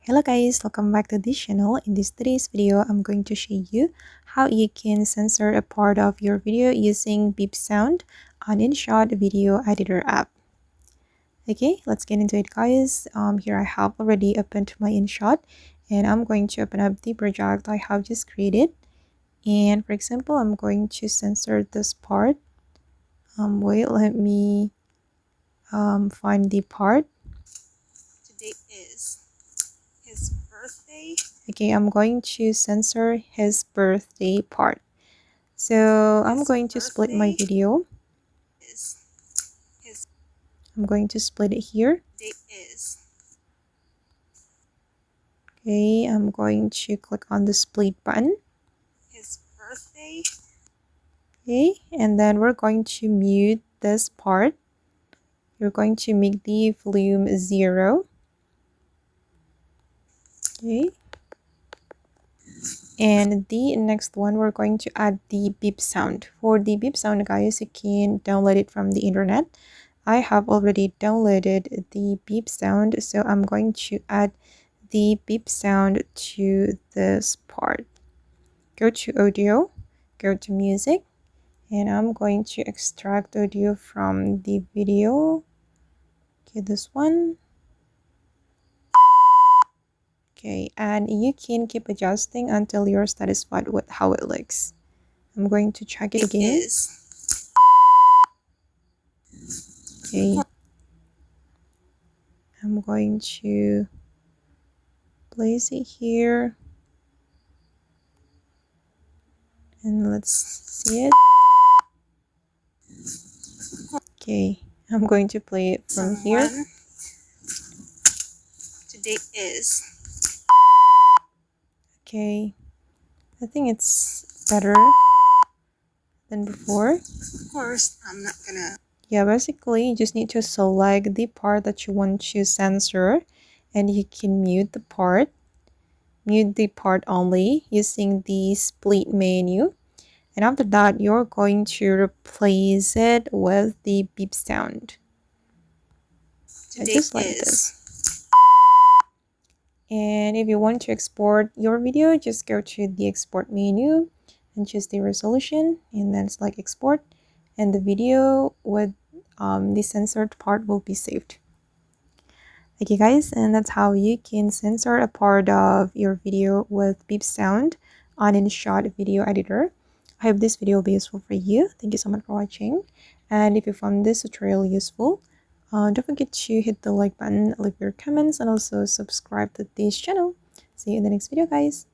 Hello guys, welcome back to this channel. In today's video, I'm going to show you how you can censor a part of your video using beep sound on InShot video editor app. Okay, let's get into it guys. Here I have already opened my InShot and I'm going to open up the project I have just created. And for example, I'm going to censor this part. Wait, let me find the part. Today is his birthday. Okay, I'm going to censor his birthday part. So I'm going to split my video. I'm going to split it here. Okay, I'm going to click on the split button. His birthday. Okay, and then we're going to mute this part. You're going to make the volume 0. Okay. And the next one, we're going to add the beep sound. For the beep sound, guys, you can download it from the internet. I have already downloaded the beep sound, so I'm going to add the beep sound to this part. Go to audio, go to music, and I'm going to extract audio from the video. Okay, this one. Okay, and you can keep adjusting until you're satisfied with how it looks. I'm going to check it again. Okay, I'm going to place it here and let's see it. Okay, I'm going to play it from here. Today is. Okay, I think it's better than before. Of course, I'm not gonna. Yeah, basically, you just need to select the part that you want to censor, and you can mute the part. Mute the part only using the split menu. And after that, you're going to replace it with the beep sound. Just like this. And if you want to export your video, just go to the export menu and choose the resolution and then select export, and the video with the censored part will be saved. Okay guys, and that's how you can censor a part of your video with beep sound on InShot video editor. I hope this video will be useful for you. Thank you so much for watching, and if you found this tutorial useful, don't forget to hit the like button, leave your comments, and also subscribe to this channel. See you in the next video guys.